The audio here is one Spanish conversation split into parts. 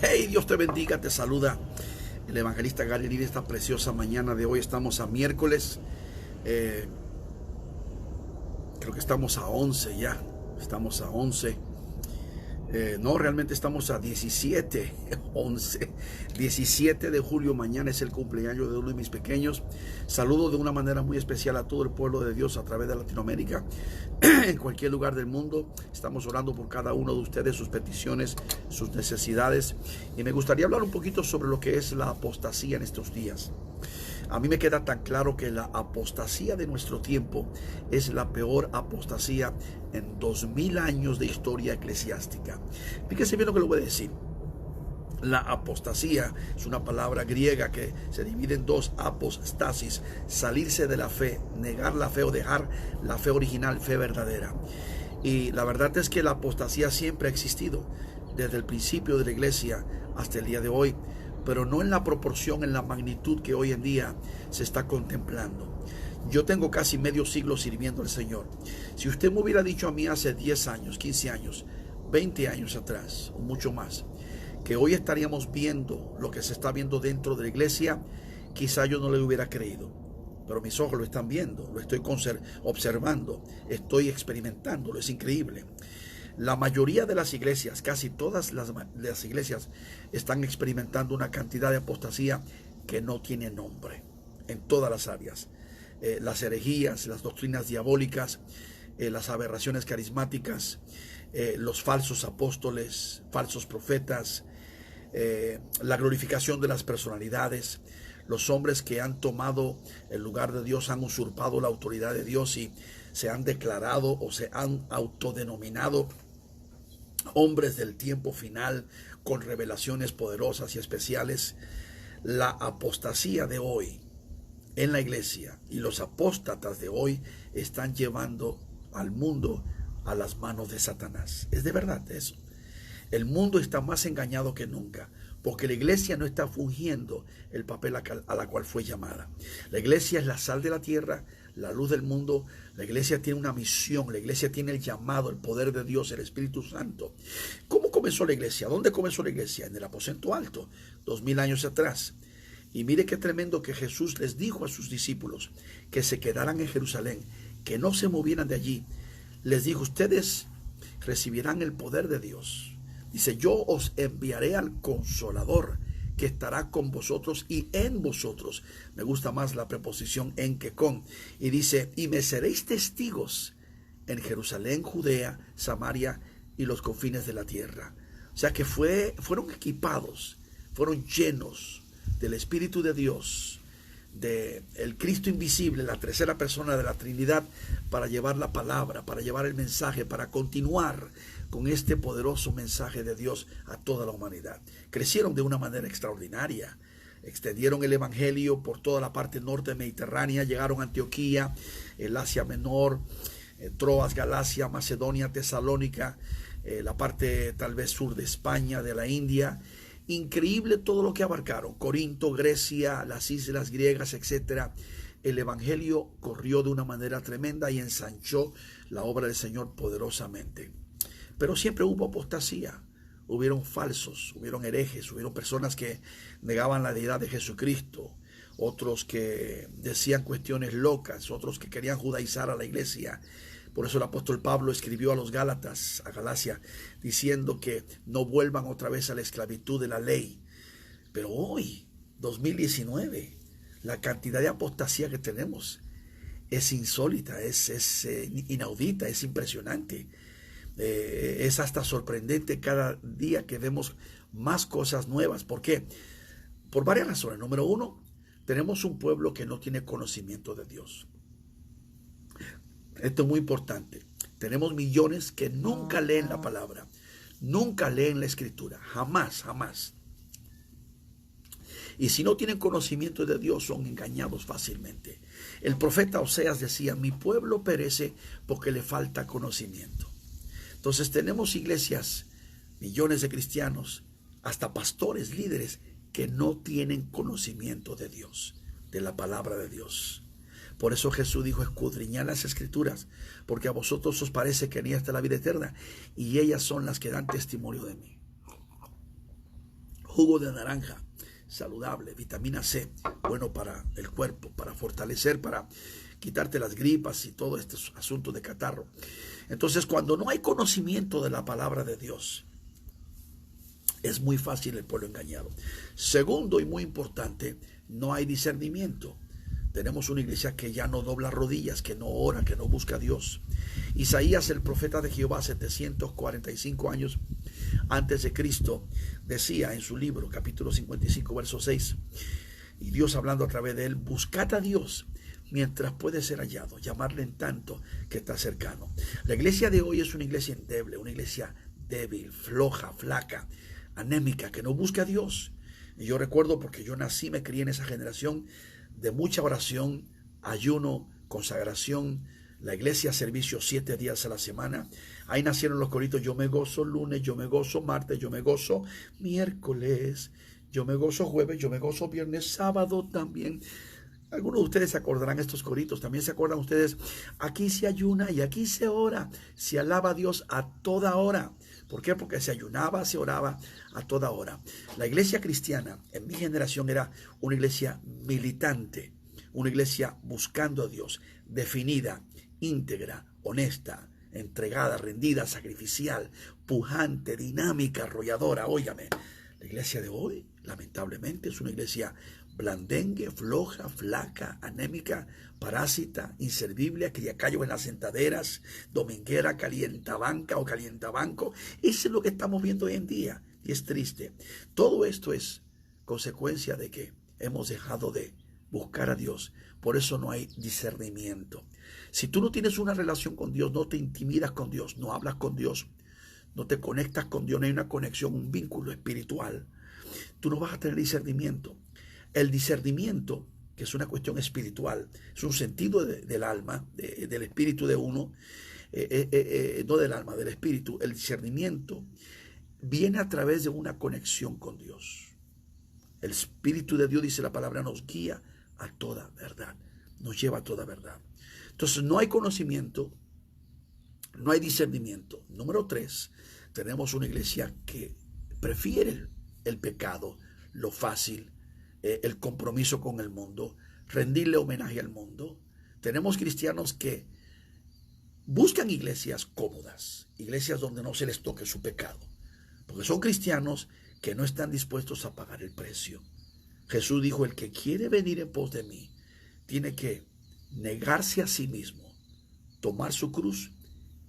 Hey, Dios te bendiga, te saluda el evangelista Gary Lee. Esta preciosa mañana de hoy estamos a miércoles, creo que estamos a 11 ya, estamos a 11. No, realmente estamos a 17, 11, 17 de julio. Mañana es el cumpleaños de uno de mis pequeños. Saludo de una manera muy especial a todo el pueblo de Dios a través de Latinoamérica, en cualquier lugar del mundo. Estamos orando por cada uno de ustedes, sus peticiones, sus necesidades. Y me gustaría hablar un poquito sobre lo que es la apostasía en estos días. A mí me queda tan claro que la apostasía de nuestro tiempo es la peor apostasía en 2000 años de historia eclesiástica. Fíjese bien lo que le voy a decir. La apostasía es una palabra griega que se divide en dos: apostasis, salirse de la fe, negar la fe o dejar la fe original, fe verdadera. Y la verdad es que la apostasía siempre ha existido, desde el principio de la iglesia hasta el día de hoy, pero no en la proporción, en la magnitud que hoy en día se está contemplando. Yo tengo casi medio siglo sirviendo al Señor. Si usted me hubiera dicho a mí hace 10 años, 15 años, 20 años atrás, o mucho más, que hoy estaríamos viendo lo que se está viendo dentro de la iglesia, quizá yo no le hubiera creído. Pero mis ojos lo están viendo, lo estoy observando, estoy experimentándolo, es increíble. La mayoría de las iglesias, casi todas las iglesias, están experimentando una cantidad de apostasía que no tiene nombre en todas las áreas. Las herejías, las doctrinas diabólicas, las aberraciones carismáticas, los falsos apóstoles, falsos profetas, la glorificación de las personalidades, los hombres que han tomado el lugar de Dios, han usurpado la autoridad de Dios y se han declarado o se han autodenominado hombres del tiempo final con revelaciones poderosas y especiales. La apostasía de hoy en la iglesia y los apóstatas de hoy están llevando al mundo a las manos de Satanás. Es de verdad eso. El mundo está más engañado que nunca, porque la iglesia no está fungiendo el papel a la cual fue llamada. La iglesia es la sal de la tierra, la luz del mundo. La iglesia tiene una misión, la iglesia tiene el llamado, el poder de Dios, el Espíritu Santo. ¿Cómo comenzó la iglesia? ¿Dónde comenzó la iglesia? En el aposento alto, 2000 años atrás. Y mire qué tremendo que Jesús les dijo a sus discípulos que se quedaran en Jerusalén, que no se movieran de allí. Les dijo: ustedes recibirán el poder de Dios. Dice: yo os enviaré al Consolador, que estará con vosotros y en vosotros. Me gusta más la preposición en que con. Y dice: y me seréis testigos en Jerusalén, Judea, Samaria y los confines de la tierra. O sea que fueron equipados, fueron llenos del Espíritu de Dios, de el Cristo invisible, la tercera persona de la Trinidad, para llevar la palabra, para llevar el mensaje, para continuar con este poderoso mensaje de Dios a toda la humanidad. Crecieron de una manera extraordinaria, extendieron el evangelio por toda la parte norte mediterránea, llegaron a Antioquía, el Asia Menor, Troas, Galacia, Macedonia, Tesalónica, la parte tal vez sur de España, de la India. Increíble todo lo que abarcaron: Corinto, Grecia, las islas griegas, etc. El evangelio corrió de una manera tremenda y ensanchó la obra del Señor poderosamente. Pero siempre hubo apostasía, hubieron falsos, hubieron herejes, hubieron personas que negaban la deidad de Jesucristo, otros que decían cuestiones locas, otros que querían judaizar a la iglesia. Por eso el apóstol Pablo escribió a los Gálatas, a Galacia, diciendo que no vuelvan otra vez a la esclavitud de la ley. Pero hoy, 2019, la cantidad de apostasía que tenemos es insólita, es inaudita, es impresionante. Es hasta sorprendente cada día que vemos más cosas nuevas. ¿Por qué? Por varias razones. Número uno, tenemos un pueblo que no tiene conocimiento de Dios. Esto es muy importante. Tenemos millones que nunca leen la palabra, nunca leen la escritura, jamás, jamás. Y si no tienen conocimiento de Dios, son engañados fácilmente. El profeta Oseas decía: mi pueblo perece porque le falta conocimiento. Entonces tenemos iglesias, millones de cristianos, hasta pastores, líderes, que no tienen conocimiento de Dios, de la palabra de Dios. Por eso Jesús dijo: escudriñad las escrituras, porque a vosotros os parece que en ellas está la vida eterna, y ellas son las que dan testimonio de mí. Jugo de naranja, saludable. Vitamina C, bueno para el cuerpo, para fortalecer, para quitarte las gripas y todo este asunto de catarro. Entonces, cuando no hay conocimiento de la palabra de Dios, es muy fácil el pueblo engañado. Segundo y muy importante, no hay discernimiento. Tenemos una iglesia que ya no dobla rodillas, que no ora, que no busca a Dios. Isaías, el profeta de Jehová, 745 años antes de Cristo, decía en su libro, capítulo 55, verso 6, y Dios hablando a través de él: buscad a Dios mientras puede ser hallado, llamarle en tanto que está cercano. La iglesia de hoy es una iglesia endeble, una iglesia débil, floja, flaca, anémica, que no busca a Dios. Y yo recuerdo, porque yo nací, me crié en esa generación de mucha oración, ayuno, consagración, la iglesia, servicio 7 días a la semana. Ahí nacieron los coritos: yo me gozo lunes, yo me gozo martes, yo me gozo miércoles, yo me gozo jueves, yo me gozo viernes, sábado también. Algunos de ustedes se acordarán estos coritos. También se acuerdan ustedes: aquí se ayuna y aquí se ora, se alaba a Dios a toda hora. ¿Por qué? Porque se ayunaba, se oraba a toda hora. La iglesia cristiana en mi generación era una iglesia militante, una iglesia buscando a Dios, definida, íntegra, honesta, entregada, rendida, sacrificial, pujante, dinámica, arrolladora. Óigame, la iglesia de hoy, lamentablemente, es una iglesia blandengue, floja, flaca, anémica, parásita, inservible, criacayo en las sentaderas, dominguera, calientabanca o calientabanco. Eso es lo que estamos viendo hoy en día, y es triste. Todo esto es consecuencia de que hemos dejado de buscar a Dios. Por eso no hay discernimiento. Si tú no tienes una relación con Dios, no te intimidas con Dios, no hablas con Dios, no te conectas con Dios, no hay una conexión, un vínculo espiritual, tú no vas a tener discernimiento. El discernimiento, que es una cuestión espiritual, es un sentido del alma, del espíritu de uno, no del alma, del espíritu. El discernimiento viene a través de una conexión con Dios. El Espíritu de Dios, dice la palabra, nos guía a toda verdad, nos lleva a toda verdad. Entonces no hay conocimiento, no hay discernimiento. Número 3, tenemos una iglesia que prefiere el pecado, lo fácil, el compromiso con el mundo, rendirle homenaje al mundo. Tenemos cristianos que buscan iglesias cómodas, iglesias donde no se les toque su pecado, porque son cristianos que no están dispuestos a pagar el precio. Jesús dijo: el que quiere venir en pos de mí tiene que negarse a sí mismo, tomar su cruz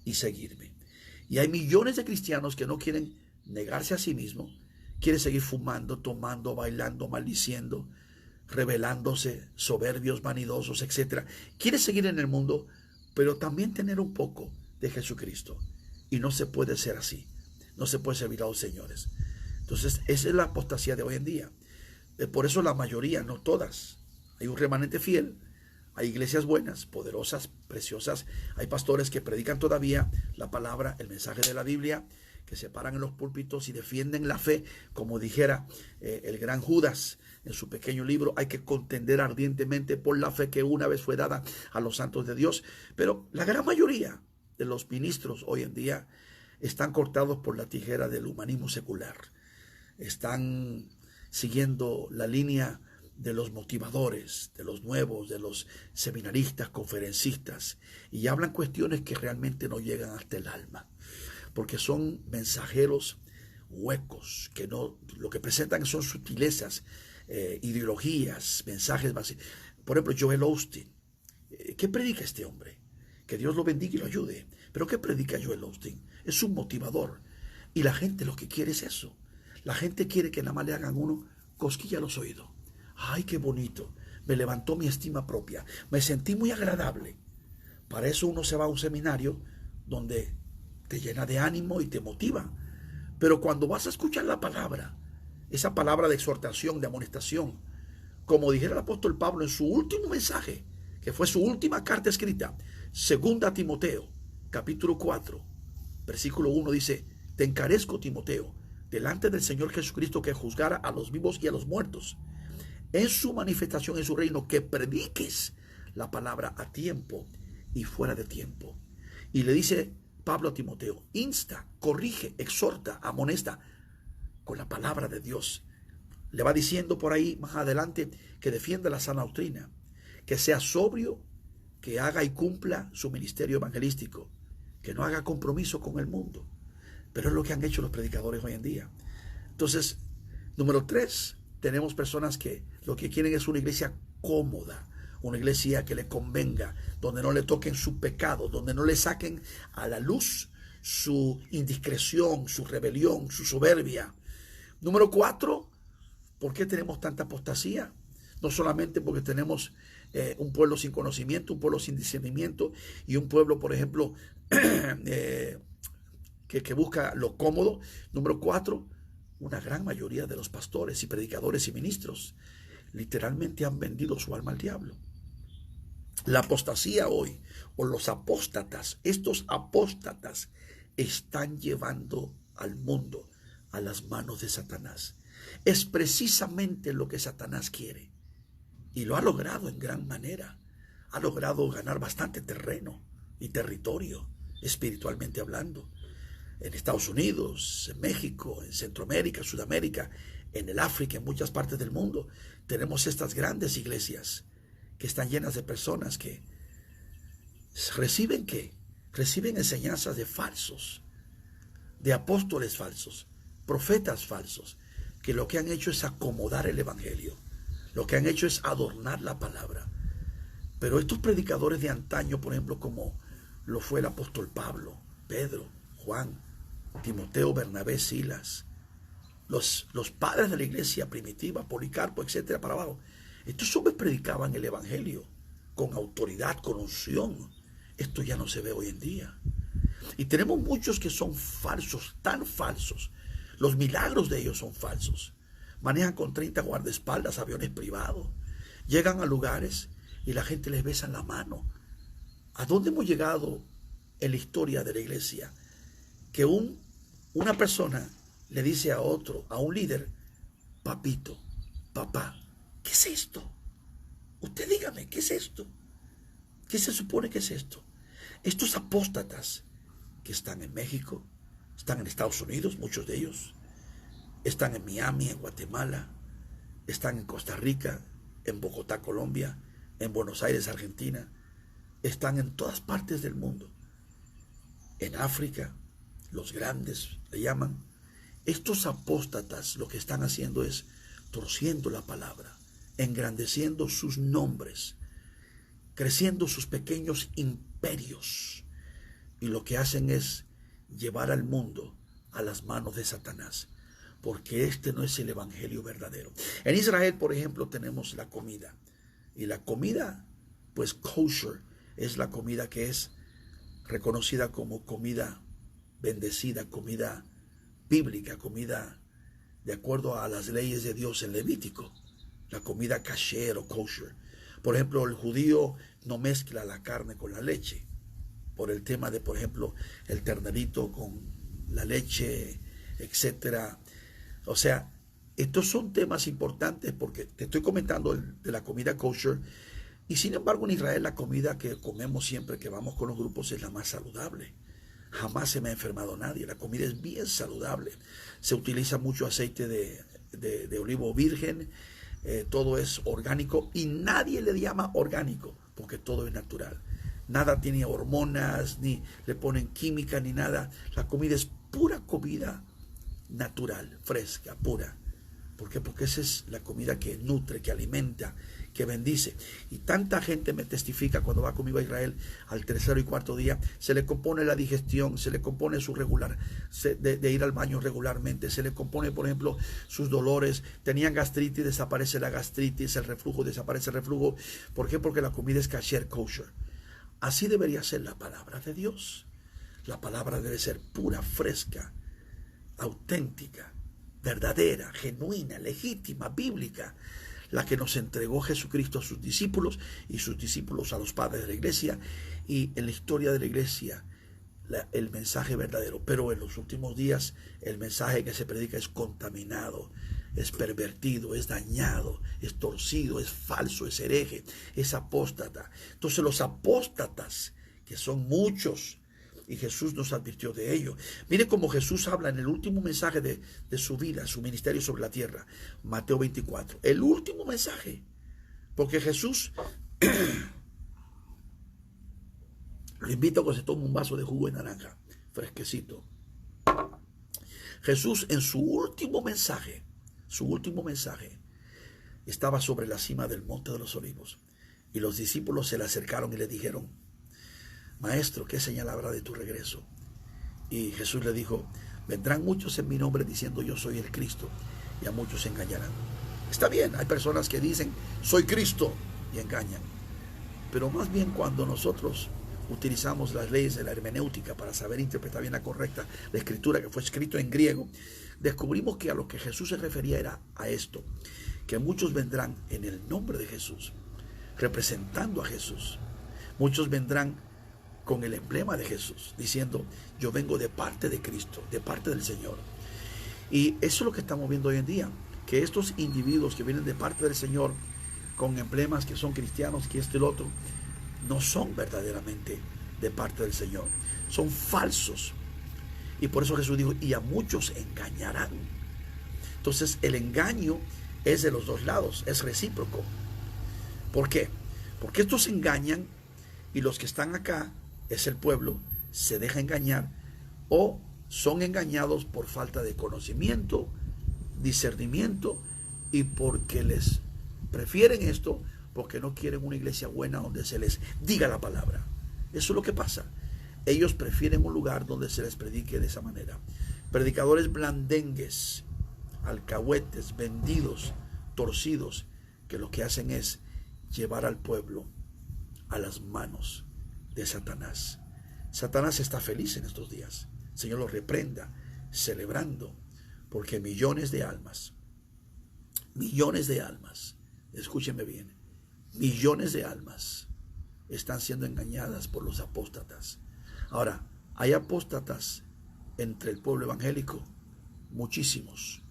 y seguirme. Y hay millones de cristianos que no quieren negarse a sí mismo, quieren seguir fumando, tomando, bailando, maldiciendo, rebelándose, soberbios, vanidosos, etc. Quieren seguir en el mundo, pero también tener un poco de Jesucristo. Y no se puede ser así. No se puede servir a los señores. Entonces, esa es la apostasía de hoy en día. Por eso la mayoría, no todas. Hay un remanente fiel. Hay iglesias buenas, poderosas, preciosas. Hay pastores que predican todavía la palabra, el mensaje de la Biblia, que se paran en los púlpitos y defienden la fe, como dijera el gran Judas en su pequeño libro: hay que contender ardientemente por la fe que una vez fue dada a los santos de Dios. Pero la gran mayoría de los ministros hoy en día están cortados por la tijera del humanismo secular. Están siguiendo la línea de los motivadores, de los nuevos, de los seminaristas, conferencistas, y hablan cuestiones que realmente no llegan hasta el alma, porque son mensajeros huecos, que no, lo que presentan son sutilezas, ideologías, mensajes básicos. Por ejemplo, Joel Osteen. ¿Qué predica este hombre? Que Dios lo bendiga y lo ayude. Pero ¿qué predica Joel Osteen? Es un motivador. Y la gente lo que quiere es eso. La gente quiere que nada más le hagan uno cosquilla a los oídos. ¡Ay, qué bonito! Me levantó mi estima propia. Me sentí muy agradable. Para eso uno se va a un seminario donde te llena de ánimo y te motiva. Pero cuando vas a escuchar la palabra, esa palabra de exhortación, de amonestación, como dijera el apóstol Pablo en su último mensaje, que fue su última carta escrita, 2 Timoteo, capítulo 4, versículo 1, dice: te encarezco, Timoteo, delante del Señor Jesucristo, que juzgara a los vivos y a los muertos, en su manifestación en su reino, que prediques la palabra a tiempo y fuera de tiempo. Y le dice Pablo a Timoteo: insta, corrige, exhorta, amonesta con la palabra de Dios, Le va diciendo por ahí más adelante que defienda la sana doctrina, que sea sobrio, que haga y cumpla su ministerio evangelístico, que no haga compromiso con el mundo. Pero es lo que han hecho los predicadores hoy en día. Entonces, número 3, tenemos personas que lo que quieren es una iglesia cómoda, una iglesia que le convenga, donde no le toquen su pecado, donde no le saquen a la luz su indiscreción, su rebelión, su soberbia. Número 4, ¿por qué tenemos tanta apostasía? No solamente porque tenemos un pueblo sin conocimiento, un pueblo sin discernimiento y un pueblo, por ejemplo, que busca lo cómodo. Número 4, una gran mayoría de los pastores y predicadores y ministros literalmente han vendido su alma al diablo. La apostasía hoy, o los apóstatas, estos apóstatas están llevando al mundo a las manos de Satanás. Es precisamente lo que Satanás quiere. Y lo ha logrado en gran manera. Ha logrado ganar bastante terreno y territorio, espiritualmente hablando. En Estados Unidos, en México, en Centroamérica, Sudamérica, en el África, en muchas partes del mundo, tenemos estas grandes iglesias que están llenas de personas que reciben enseñanzas de falsos, de apóstoles falsos, profetas falsos, que lo que han hecho es acomodar el evangelio, lo que han hecho es adornar la palabra. Pero estos predicadores de antaño, por ejemplo, como lo fue el apóstol Pablo, Pedro, Juan, Timoteo, Bernabé, Silas, los padres de la iglesia primitiva, Policarpo, etcétera, para abajo, estos hombres predicaban el evangelio con autoridad, con unción. Esto ya no se ve hoy en día. Y tenemos muchos que son falsos, tan falsos. Los milagros de ellos son falsos. Manejan con 30 guardaespaldas, aviones privados. Llegan a lugares y la gente les besa en la mano. ¿A dónde hemos llegado en la historia de la iglesia? Que una persona le dice a otro, a un líder, papito, papá, ¿qué es esto? Usted dígame, ¿qué es esto? ¿Qué se supone que es esto? Estos apóstatas que están en México, están en Estados Unidos, muchos de ellos, están en Miami, en Guatemala, están en Costa Rica, en Bogotá, Colombia, en Buenos Aires, Argentina, están en todas partes del mundo. En África, los grandes le llaman. Estos apóstatas lo que están haciendo es torciendo la palabra, engrandeciendo sus nombres, creciendo sus pequeños imperios. Y lo que hacen es llevar al mundo a las manos de Satanás, porque este no es el evangelio verdadero. En Israel, por ejemplo, tenemos la comida. Y la comida, pues kosher, es la comida que es reconocida como comida bendecida, comida bíblica, comida de acuerdo a las leyes de Dios en Levítico, la comida kasher o kosher. Por ejemplo, el judío no mezcla la carne con la leche, por el tema de, por ejemplo, el ternerito con la leche, etcétera. O sea, estos son temas importantes porque te estoy comentando de la comida kosher. Y sin embargo, en Israel la comida que comemos siempre que vamos con los grupos es la más saludable. Jamás se me ha enfermado nadie. La comida es bien saludable. Se utiliza mucho aceite de olivo virgen. Todo es orgánico y nadie le llama orgánico porque todo es natural. Nada tiene hormonas, ni le ponen química, ni nada. La comida es pura comida natural, fresca, pura. ¿Por qué? Porque esa es la comida que nutre, que alimenta, que bendice. Y tanta gente me testifica cuando va conmigo a Israel al tercero y cuarto día, se le compone la digestión, se le compone su regular, de ir al baño regularmente, se le compone, por ejemplo, sus dolores. Tenían gastritis, desaparece la gastritis, el reflujo, desaparece el reflujo. ¿Por qué? Porque la comida es kasher, kosher. Así debería ser la palabra de Dios. La palabra debe ser pura, fresca, auténtica, verdadera, genuina, legítima, bíblica, la que nos entregó Jesucristo a sus discípulos y sus discípulos a los padres de la iglesia, y en la historia de la iglesia el mensaje verdadero. Pero en los últimos días el mensaje que se predica es contaminado, es pervertido, es dañado, es torcido, es falso, es hereje, es apóstata. Entonces los apóstatas, que son muchos, Y Jesús nos advirtió de ello. Mire cómo Jesús habla en el último mensaje de su vida, su ministerio sobre la tierra. Mateo 24. El último mensaje. Porque Jesús, lo invito a que se tome un vaso de jugo de naranja, fresquecito. Jesús en su último mensaje, estaba sobre la cima del Monte de los Olivos. Y los discípulos se le acercaron y le dijeron: Maestro, ¿qué señal habrá de tu regreso? Y Jesús le dijo: vendrán muchos en mi nombre diciendo yo soy el Cristo, y a muchos se engañarán. Está bien, hay personas que dicen soy Cristo y engañan. Pero más bien cuando nosotros utilizamos las leyes de la hermenéutica para saber interpretar bien la correcta, la escritura que fue escrito en griego, descubrimos que a lo que Jesús se refería era a esto, que muchos vendrán en el nombre de Jesús, representando a Jesús. Muchos vendrán con el emblema de Jesús, diciendo yo vengo de parte de Cristo, de parte del Señor. Y eso es lo que estamos viendo hoy en día, que estos individuos que vienen de parte del Señor con emblemas que son cristianos, que esto y lo otro, no son verdaderamente de parte del Señor, son falsos. Y por eso Jesús dijo, y a muchos engañarán. Entonces el engaño es de los dos lados, es recíproco. ¿Por qué? Porque estos engañan y los que están acá, es el pueblo, se deja engañar o son engañados por falta de conocimiento, discernimiento, y porque les prefieren esto, porque no quieren una iglesia buena donde se les diga la palabra. Eso es lo que pasa. Ellos prefieren un lugar donde se les predique de esa manera. Predicadores blandengues, alcahuetes, vendidos, torcidos, que lo que hacen es llevar al pueblo a las manos de Satanás. Satanás está feliz en estos días. El Señor lo reprenda, celebrando, porque millones de almas, escúcheme bien, millones de almas están siendo engañadas por los apóstatas. Ahora, hay apóstatas entre el pueblo evangélico, muchísimos.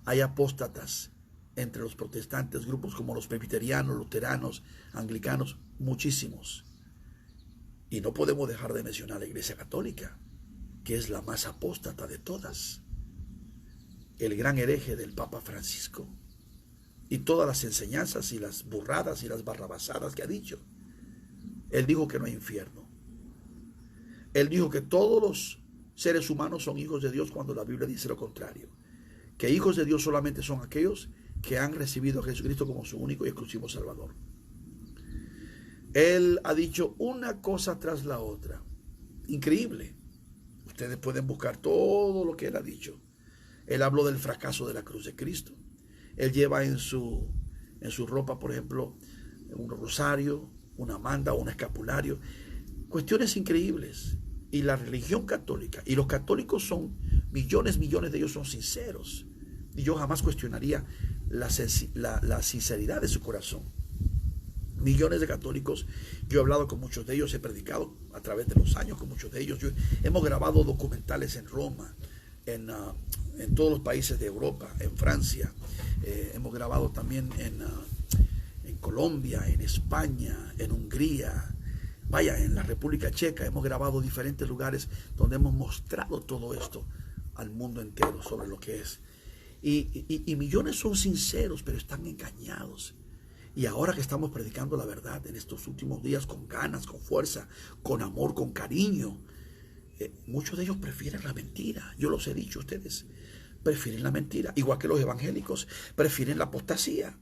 Hay apóstatas entre los protestantes, grupos como los presbiterianos, luteranos, anglicanos, muchísimos. Y no podemos dejar de mencionar la Iglesia Católica, que es la más apóstata de todas. El gran hereje del Papa Francisco. Y todas las enseñanzas y las burradas y las barrabasadas que ha dicho. Él dijo que no hay infierno. Él dijo que todos los seres humanos son hijos de Dios cuando la Biblia dice lo contrario. Que hijos de Dios solamente son aquellos que han recibido a Jesucristo como su único y exclusivo Salvador. Él ha dicho una cosa tras la otra. Increíble. Ustedes pueden buscar todo lo que él ha dicho. Él habló del fracaso de la cruz de Cristo. Él lleva en su ropa, por ejemplo, un rosario, una manda o un escapulario. Cuestiones increíbles. Y la religión católica, y los católicos son millones de ellos son sinceros. Y yo jamás cuestionaría la sinceridad de su corazón. Millones de católicos, yo he hablado con muchos de ellos, he predicado a través de los años con muchos de ellos. Hemos grabado documentales en Roma, en todos los países de Europa, en Francia. Hemos grabado también en Colombia, en España, en Hungría. Vaya, en la República Checa hemos grabado diferentes lugares donde hemos mostrado todo esto al mundo entero sobre lo que es. Y millones son sinceros, pero están engañados. Y ahora que estamos predicando la verdad en estos últimos días con ganas, con fuerza, con amor, con cariño, muchos de ellos prefieren la mentira. Yo los he dicho a ustedes, prefieren la mentira. Igual que los evangélicos prefieren la apostasía.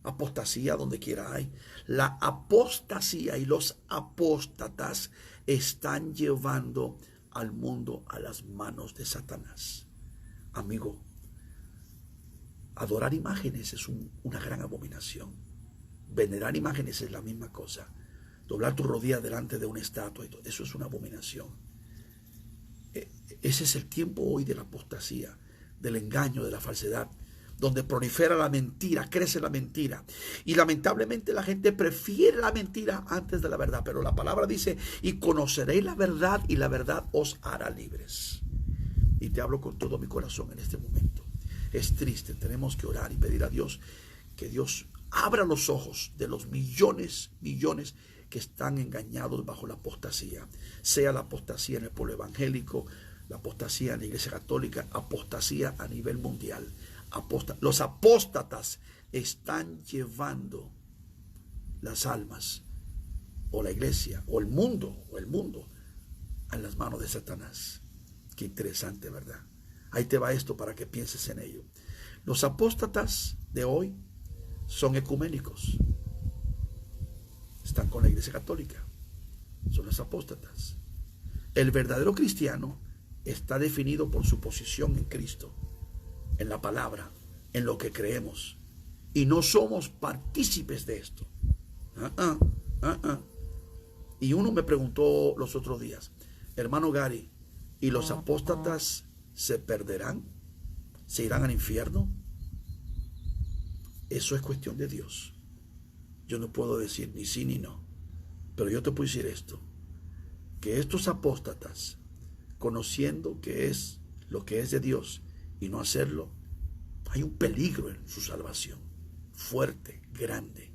Apostasía donde quiera hay. La apostasía y los apóstatas están llevando al mundo a las manos de Satanás. Amigo, adorar imágenes es una gran abominación. Venerar imágenes es la misma cosa. Doblar tu rodilla delante de una estatua, eso es una abominación. Ese es el tiempo hoy de la apostasía, del engaño, de la falsedad, donde prolifera la mentira, crece la mentira. Y lamentablemente la gente prefiere la mentira antes de la verdad. Pero la palabra dice, y conoceréis la verdad, y la verdad os hará libres. Y te hablo con todo mi corazón en este momento. Es triste, tenemos que orar y pedir a Dios que Dios abra los ojos de los millones que están engañados bajo la apostasía, sea la apostasía en el pueblo evangélico, la apostasía en la Iglesia Católica, apostasía a nivel mundial. Los apóstatas están llevando las almas, o la iglesia, o el mundo, a las manos de Satanás. Qué interesante, ¿verdad? Ahí te va esto para que pienses en ello. Los apóstatas de hoy son ecuménicos. Están con la Iglesia Católica. Son los apóstatas. El verdadero cristiano está definido por su posición en Cristo, en la palabra, en lo que creemos. Y no somos partícipes de esto. Y uno me preguntó los otros días, hermano Gary, ¿y los apóstatas se perderán? ¿Se irán al infierno? Eso es cuestión de Dios. Yo no puedo decir ni sí ni no. Pero yo te puedo decir esto, que estos apóstatas, conociendo que es lo que es de Dios y no hacerlo, hay un peligro en su salvación, fuerte, grande.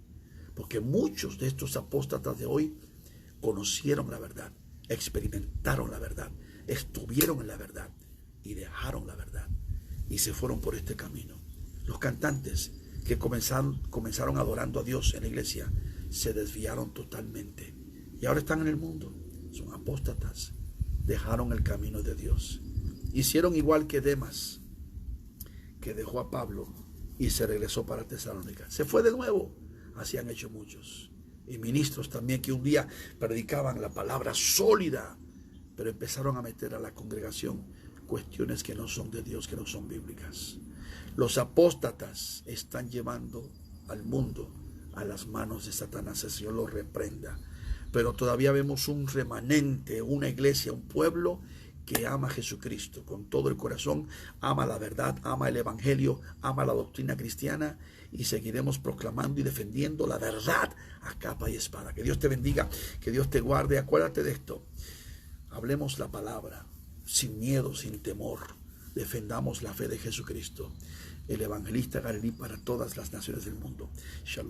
Porque muchos de estos apóstatas de hoy conocieron la verdad, experimentaron la verdad, estuvieron en la verdad y dejaron la verdad y se fueron por este camino. Los cantantes que comenzaron adorando a Dios en la iglesia se desviaron totalmente y ahora están en el mundo. Son apóstatas, dejaron el camino de Dios. Hicieron igual que Demas, que dejó a Pablo y se regresó para Tesalónica. Se fue de nuevo. Así han hecho muchos. Y ministros también que un día predicaban la palabra sólida, pero empezaron a meter a la congregación cuestiones que no son de Dios, que no son bíblicas. Los apóstatas están llevando al mundo a las manos de Satanás. El Señor los reprenda. Pero todavía vemos un remanente, una iglesia, un pueblo que ama a Jesucristo con todo el corazón, ama la verdad, ama el evangelio, ama la doctrina cristiana, y seguiremos proclamando y defendiendo la verdad a capa y espada. Que Dios te bendiga, que Dios te guarde. Acuérdate de esto. Hablemos la palabra sin miedo, sin temor. Defendamos la fe de Jesucristo, el evangelista Gary para todas las naciones del mundo. Shalom.